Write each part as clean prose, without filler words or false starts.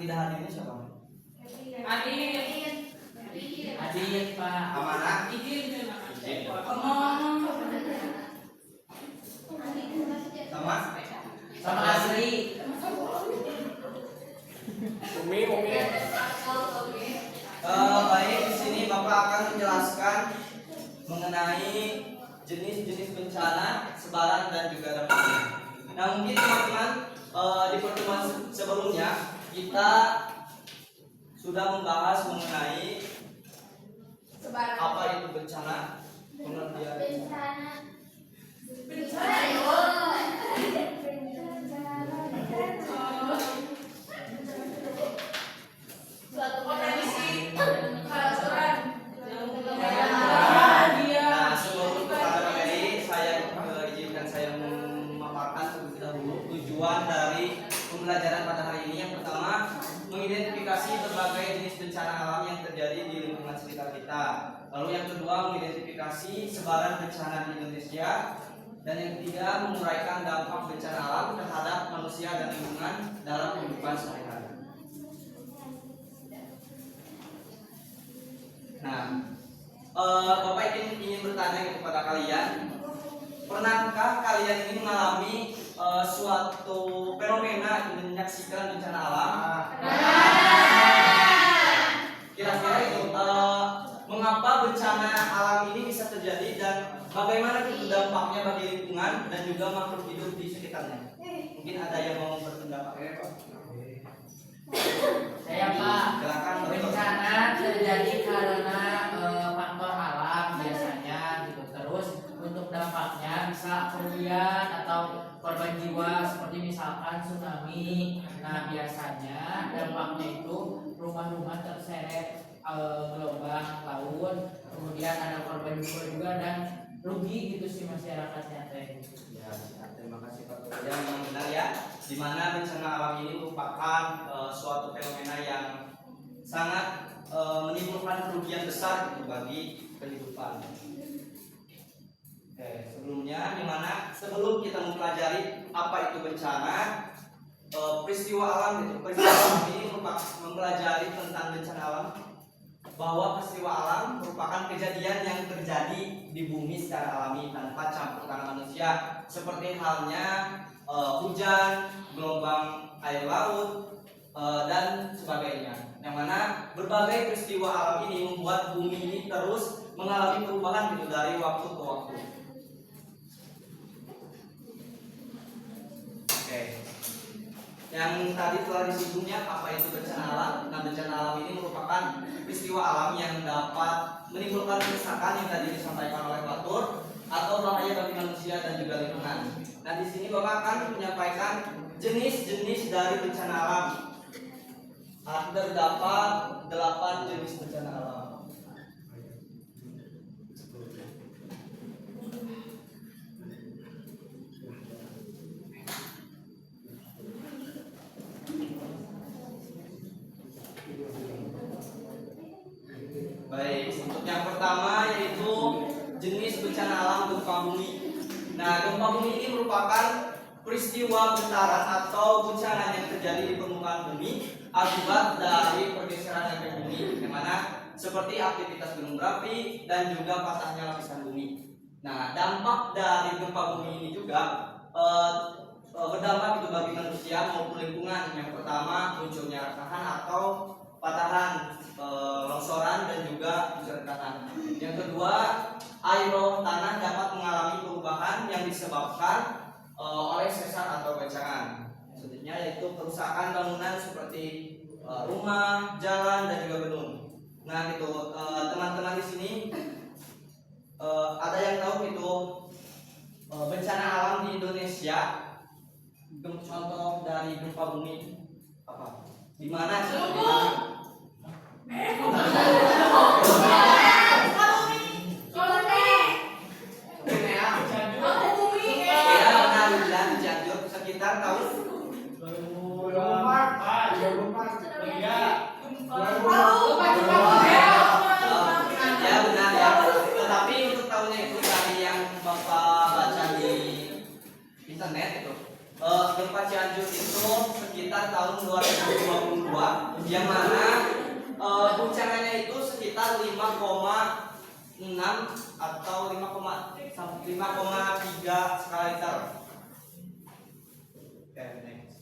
tidak hadirnya siapa? Adit Pak. Amanah. Izin. Sama Asri. Umi. Baik, di sini Bapak akan menjelaskan mengenai jenis-jenis bencana, sebaran dan juga dampaknya. Nah, mungkin teman-teman di pertemuan sebelumnya kita sudah membahas mengenai apa itu bencana, pengertian. Nah, sebelum kepada materi, saya izinkan saya memaparkan terlebih dahulu tujuan dari pembelajaran pada hari ini. Yang pertama, mengidentifikasi berbagai jenis bencana alam yang terjadi di lingkungan sekitar kita. Lalu yang kedua, mengidentifikasi sebaran bencana di Indonesia. Dan yang ketiga, menguraikan dampak bencana alam terhadap manusia dan lingkungan dalam kehidupan sehari-hari. Nah, Bapak ingin bertanya kepada kalian, pernahkah kalian ini mengalami suatu fenomena menyaksikan bencana alam? Kira-kira itu mengapa bencana alam ini bisa terjadi dan bagaimana itu dampaknya bagi lingkungan dan juga makhluk hidup di sekitarnya? Mungkin ada yang mau berpendapat? Saya Pak. Silakan. Bencana terjadi karena faktor alam biasanya gitu. Terus untuk dampaknya bisa kerugian atau korban jiwa seperti misalkan tsunami. Nah, biasanya dampaknya itu rumah-rumah terseret gelombang laut, kemudian ada korban jiwa juga dan rugi gitu sih masyarakatnya teh. Ya, terima kasih Pak Ketua. Yang memang benar ya, di mana bencana alam ini merupakan suatu fenomena yang sangat menimbulkan kerugian besar gitu bagi kehidupan. Sebelumnya, dimana sebelum kita mempelajari apa itu bencana, peristiwa alam itu, peristiwa alam ini merupakan mempelajari tentang bencana alam, bahwa peristiwa alam merupakan kejadian yang terjadi di bumi secara alami tanpa campur tangan manusia, seperti halnya hujan, gelombang air laut, dan sebagainya. Yang mana berbagai peristiwa alam ini membuat bumi ini terus mengalami perubahan gitu dari waktu ke waktu. Oke. Yang tadi telah disinggungnya apa itu bencana alam. Nah, bencana alam ini merupakan peristiwa alam yang dapat menimbulkan kerusakan yang tadi disampaikan oleh Batur atau bahaya bagi manusia dan juga lingkungan. Nah, di sini Bapak akan menyampaikan jenis-jenis dari bencana alam. Terdapat 8 jenis bencana alam. Baik, untuk yang pertama yaitu jenis bencana alam gempa bumi. Nah, gempa bumi ini merupakan peristiwa getaran atau guncangan yang terjadi di permukaan bumi akibat dari pergeseran lempeng bumi, yang mana seperti aktivitas gunung berapi dan juga patahnya lapisan bumi. Nah, dampak dari gempa bumi ini juga berdampak itu bagi manusia maupun lingkungan. Yang pertama, munculnya ratahan atau patahan, longsoran dan juga jerentakan. Yang kedua, air bawah tanah dapat mengalami perubahan yang disebabkan oleh sesar atau goncangan. Selanjutnya yaitu kerusakan bangunan seperti rumah, jalan dan juga gedung. Nah, gitu teman-teman di sini ada yang tahu itu bencana alam di Indonesia, contoh dari gempa bumi apa? Di mana sih? Sekitar tahun 2004. Ya benar ya. Tetapi untuk tahunnya itu dari yang Bapak baca di internet itu gempa Cianjur itu sekitar tahun 2022. 2022 yang mana guncangannya itu sekitar 5,6 atau 5,3 skala Richter. Oke, next.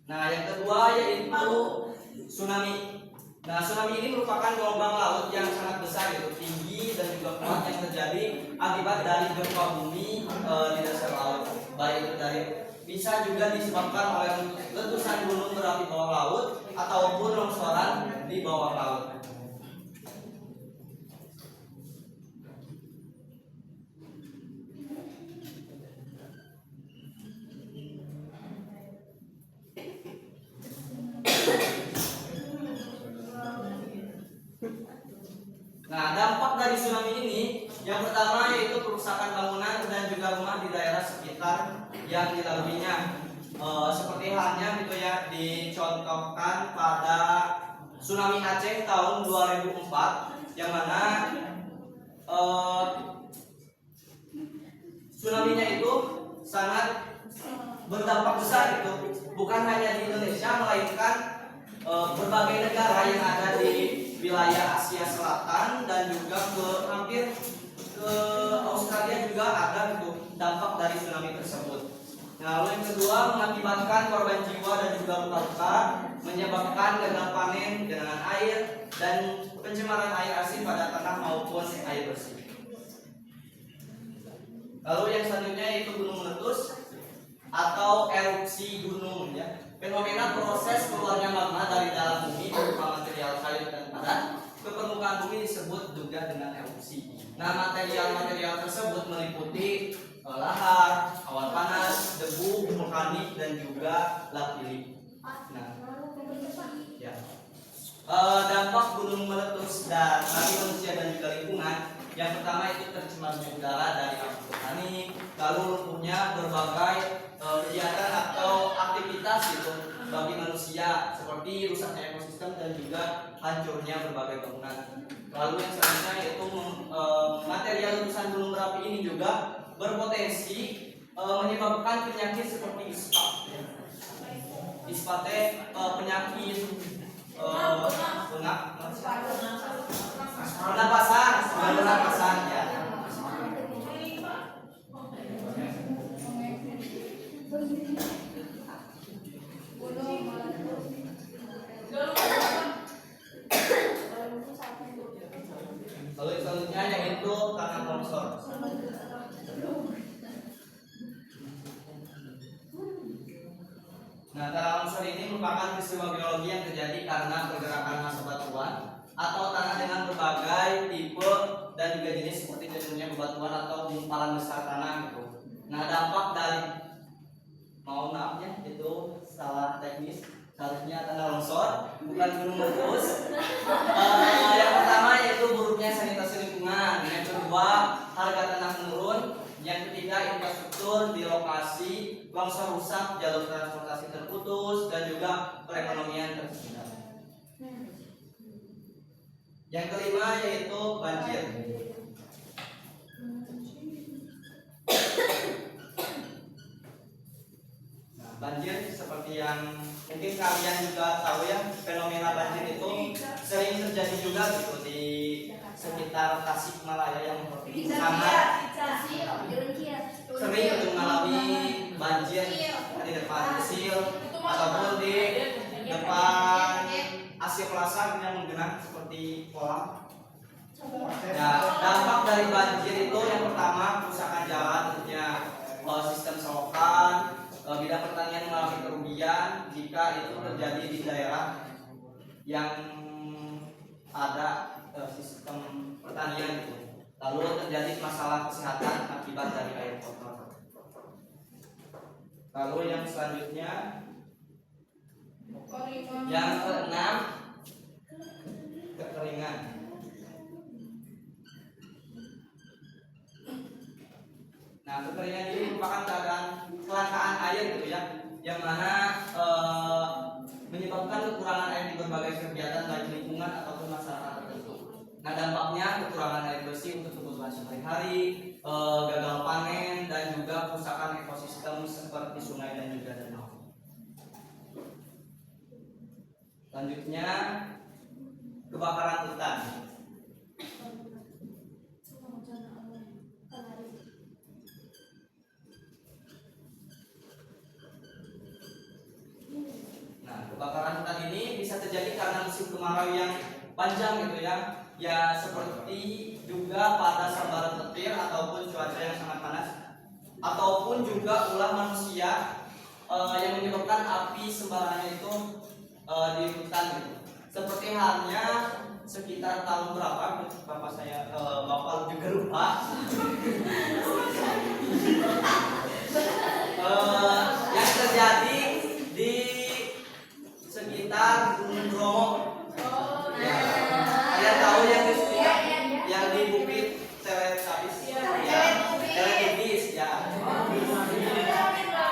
Nah, yang kedua yaitu tsunami. Nah, tsunami ini merupakan gelombang laut yang sangat besar, gitu, tinggi dan juga kuat yang terjadi akibat dari gempa bumi di dasar laut. Baik itu dari bisa juga disebabkan oleh letusan gunung berapi bawah laut ataupun longsoran di bawah laut. Nah, dampak dari tsunami ini yang pertama yaitu kerusakan bangunan dan juga rumah di daerah sekitar yang dilaluinya. Seperti halnya gitu ya, dicontohkan pada tsunami Aceh tahun 2004 yang mana tsunami-nya itu sangat berdampak besar gitu, bukan hanya di Indonesia melainkan berbagai negara yang ada di wilayah Asia Selatan dan juga hampir ke Australia juga ada gitu dampak dari tsunami tersebut. Nah, lalu yang kedua mengakibatkan korban jiwa dan juga luka-luka, menyebabkan gagal panen, genangan air dan pencemaran air asin pada tanah maupun air bersih. Lalu yang selanjutnya yaitu gunung meletus atau erupsi gunung ya. Fenomena proses keluarnya magma dari dalam bumi berupa material kayu dan padat ke permukaan bumi disebut juga dengan erupsi. Nah, material-material tersebut meliputi lahar, awan panas, debu vulkanik dan juga lapilli. Nah, ya. Dampak gunung meletus dan bagi manusia dan juga lingkungan. Yang pertama itu tercemarnya udara dari api vulkanik, lalu lumpuhnya berbagai kegiatan atau aktivitas gitu bagi manusia seperti rusaknya ekosistem dan juga hancurnya berbagai bangunan. Lalu yang selanjutnya yaitu material letusan gunung berapi ini juga berpotensi menyebabkan penyakit seperti ispa. Ispa penyakit pernapasan ya. Lalu selanjutnya yaitu tanah longsor. Nah, tanah longsor ini merupakan peristiwa geologi yang terjadi karena pergerakan massa batuan atau tanah dengan berbagai tipe dan juga jenis seperti jatuhnya bebatuan atau gumpalan besar tanah gitu. Nah, dampak dari maafnya itu salah teknis, seharusnya tanah longsor bukan gunung meletus. Yang pertama yaitu buruknya sanitasi lingkungan, yang kedua harga tanah menurun, yang ketiga infrastruktur di lokasi longsor rusak, jalur transportasi terputus dan juga perekonomian tersendat. Yang kelima yaitu banjir. Nah, banjir seperti yang mungkin kalian juga tahu ya, fenomena banjir itu sering terjadi juga gitu di sekitar Tasikmalaya yang sangat sering untuk mengalami banjir di depan Sil ataupun di depan Asia Plaza yang menggenang seperti kolam. Nah, dampak dari banjir itu yang pertama kerusakan jalan, tentunya sistem selokan, bidang pertanian mengalami kerugian jika itu terjadi di daerah yang ada sistem pertanian itu. Lalu terjadi masalah kesehatan akibat dari air kotor. Lalu yang selanjutnya yang keenam kekeringan. Nah, kekeringan ini merupakan keadaan kelangkaan air gitu ya, yang mana menyebabkan kekurangan air di berbagai kegiatan baik lingkungan ataupun masyarakat tertentu. Nah, dampaknya kekurangan air bersih untuk kebutuhan sehari-hari, gagal panen dan juga kerusakan ekosistem seperti sungai dan juga danau. Selanjutnya kebakaran hutan. Nah, kebakaran hutan ini bisa terjadi karena musim kemarau yang panjang gitu ya. Ya seperti juga pada sambaran petir ataupun cuaca yang sangat panas, ataupun juga ulah manusia yang menyebabkan api sembarangan itu di hutan gitu. Seperti halnya sekitar tahun berapa bapak saya bapak juga lupa. Yang terjadi di sekitar Gunung Bromo. Ya, kalian tahu yang di sini yang di Bukit Teletabis ya, Teletubbies ya.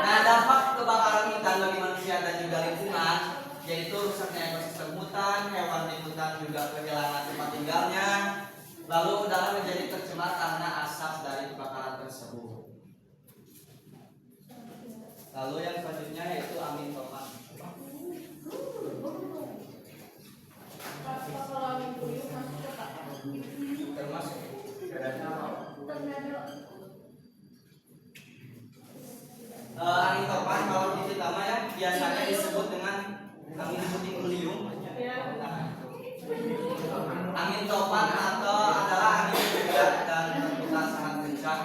Nah, dampak kebakaran hutan bagi manusia dan juga lingkungan yaitu rusaknya ekosistem hutan, hewan di hutan juga kehilangan tempat tinggalnya, lalu udara menjadi tercemar karena asap dari kebakaran tersebut. Lalu yang selanjutnya yaitu angin topan. Termasuk angin topan kalau di kita mah ya biasanya disebut dengan angin puting beliung. Angin topan atau adalah angin berat dan berputar sangat kencang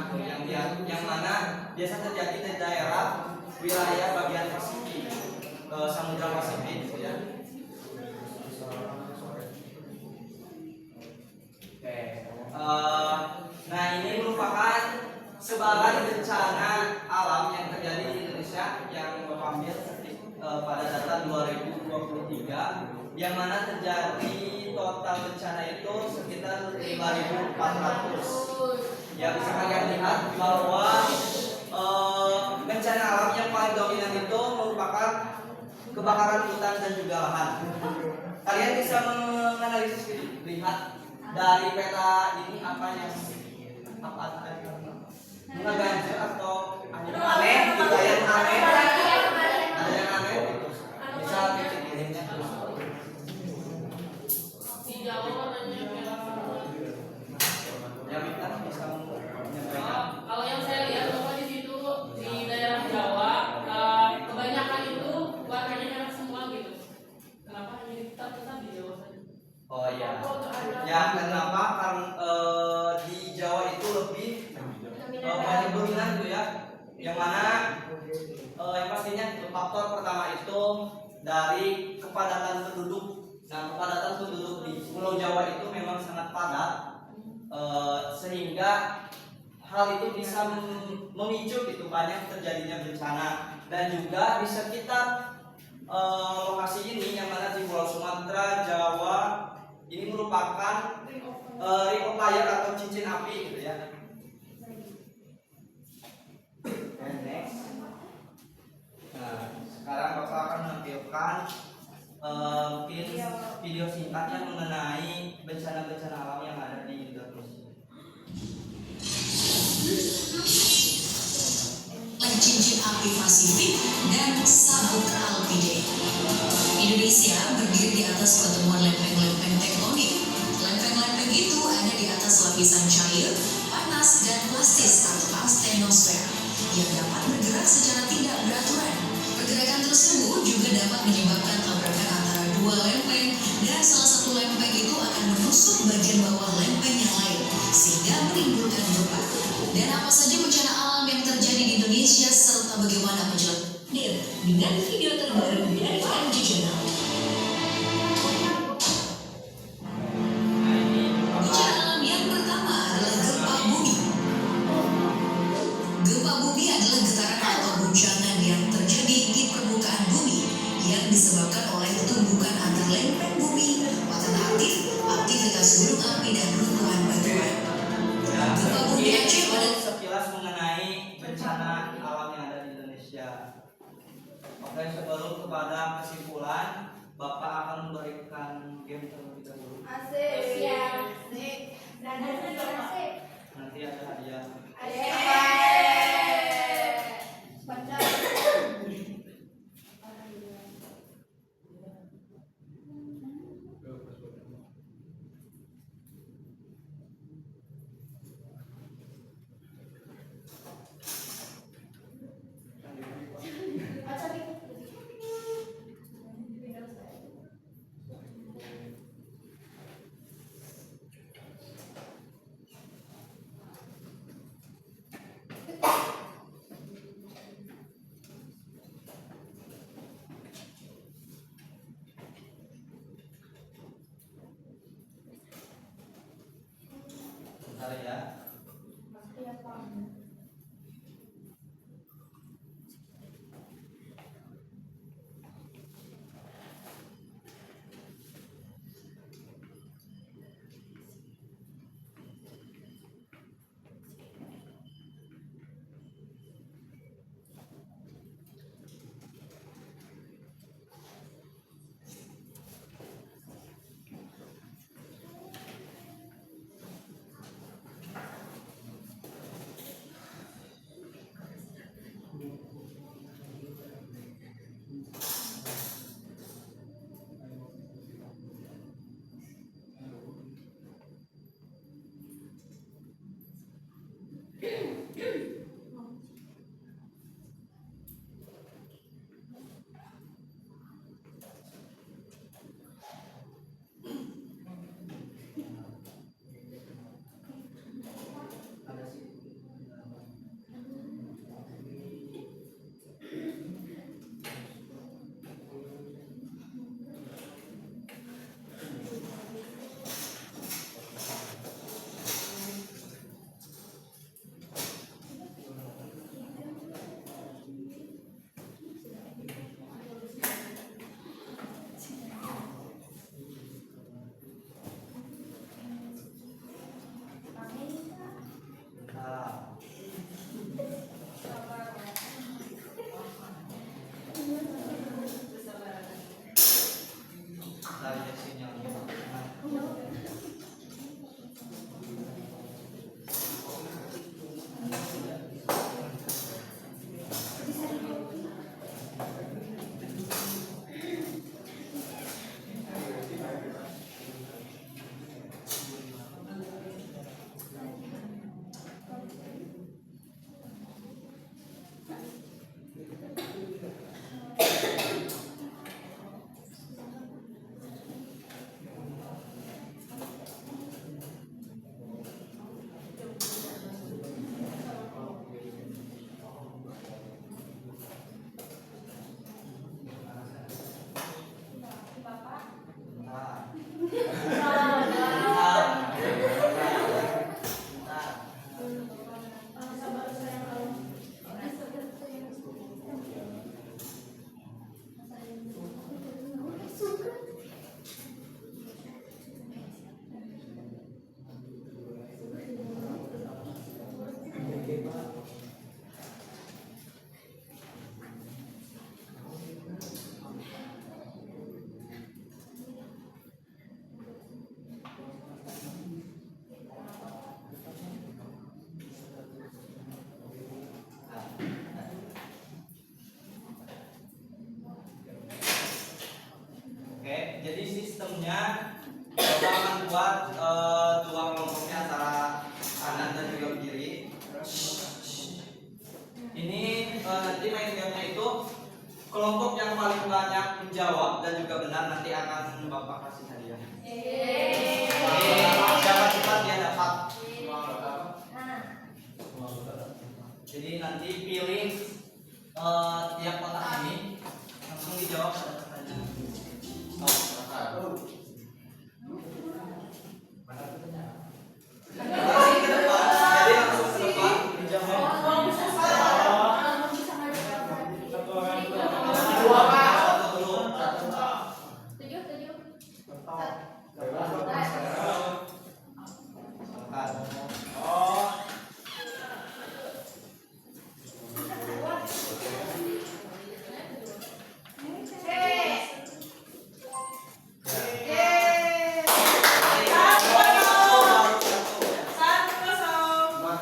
yang mana biasa terjadi di daerah wilayah bagian Pasifik, Samudra Pasifik gitu ya. Oke. Nah ini merupakan sebaran bencana alam yang terjadi di Indonesia yang ambil pada data 2023 yang mana terjadi total bencana itu sekitar 5.400. Ya bisa kalian lihat bahwa bencana alam yang paling dominan itu merupakan kebakaran hutan dan juga lahan. Kalian bisa menganalisis gitu, lihat dari peta ini apa yang mengganjal atau aneh gitu yang aneh, ada yang aneh gitu. Bisa pikirinnya terus. Ya kita bisa menyampaikan. Kalau yang saya lihat bahwa di situ di daerah Jawa kebanyakan itu warnanya merah semua gitu. Kenapa hanya di pusat di Jawa saja? Oh iya. Ya kenapa? Karena di Jawa itu lebih banyak dominan gitu ya. Yang mana yang pastinya faktor pertama itu dari kepadatan penduduk. Nah, kepadatan penduduk di Pulau Jawa itu memang sangat padat, sehingga hal itu bisa memicu gitu banyak terjadinya bencana. Dan juga di sekitar lokasi ini yang mana di Pulau Sumatera, Jawa ini merupakan ring of fire atau cincin api gitu ya. Next. Nah, sekarang Bapak akan menampilkan mungkin video singkatnya mengenai bencana-bencana alam yang ada di Indonesia. Cincin api Pasifik dan Samudra Alpide. Indonesia berdiri di atas pertemuan lempeng-lempeng tektonik. Lempeng-lempeng itu ada di atas lapisan cair, panas, dan plastis atau astenosfer yang dapat bergerak secara tidak beraturan. Pergerakan tersebut juga dapat menyebabkan tabrakan antara dua lempeng dan salah satu lempeng itu akan menusuk bagian bawah lempeng yang lain sehingga menimbulkan gempa. Dan apa saja bencana alam yang terjadi di Indonesia serta bagaimana menjelaskan dengan video terbaru dari MG Channel. Bencana alam yang pertama adalah gempa bumi. Gempa bumi adalah getaran atau guncangan yang terjadi di permukaan bumi yang disebabkan oleh tumbukan antar lempeng bumi, patahan aktif, aktivitas gunung api dan runtuhan batuan. Gempa bumi Aceh pada sekilas mengenai bencana alam yang ada di Indonesia. Oke, sebelum kepada kesimpulan, Bapak akan memberikan game terlebih dahulu. Asik. Dan asik. Nanti ada hadiah. Bentar ya. Iya, Pak. Oke, jadi sistemnya kita akan buat dua kelompoknya antara kanan dan juga kiri. Ini nanti main gamenya itu kelompok yang paling banyak menjawab dan juga benar nanti akan Bapak kasih hadiah. Siapa cepat dia dapat. Jadi nanti pilih tiap kotak ini langsung dijawab pada pertanyaan. Ke depan, jadi langsung ke depan dijawab.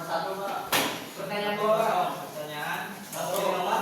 Satu dulu. Pertanyaan satu nomor.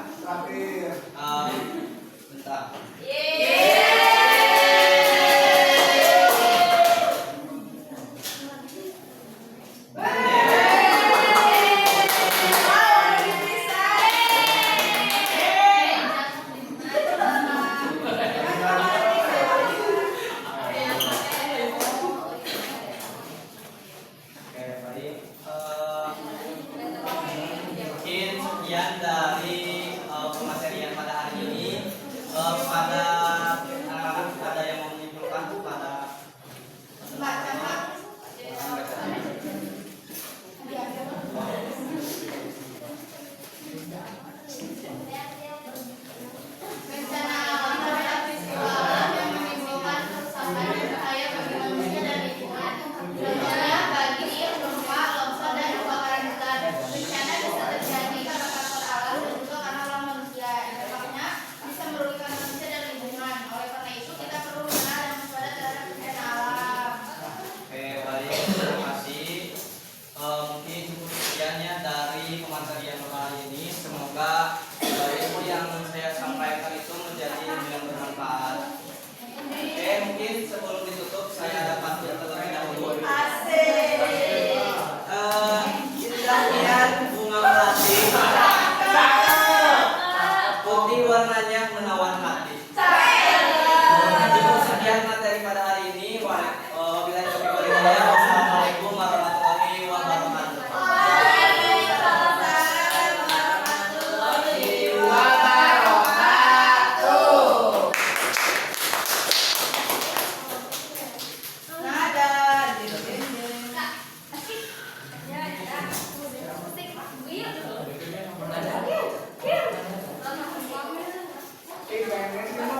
Terakhir. Bentar. Oke, baik. Mungkin sekian dari pematerian pada hari ini. Pada anak-anak ada yang mau menyimpulkan pada Bencana alam adalah peristiwa alam yang menimbulkan kerusakan dan bahaya bagi manusia dan lingkungan. Bencana bagi gempa, longsor, dan kebakaran hutan. Bencana bisa terjadi karena faktor alam dan juga karena ulah manusia. Dampaknya bisa merugikan manusia dan lingkungan. Oleh karena itu kita perlu mengenal dan waspada terhadap bencana alam. Oke, baik, terima kasih. Mungkin cukup sekiannya dari pematerian hari ini. Semoga ilmu yang saya sampaikan itu menjadi ilmu yang bermanfaat. Oke, mungkin sebelum ditutup saya dapat terlebih dahulu. Indah bunga melati, putih warnanya menawan hati. Cukup sekian materi pada hari ini. Wabillahi taufiq wal hidayah. Wassalamualaikum warahmatullahi wabarakatuh. Pengen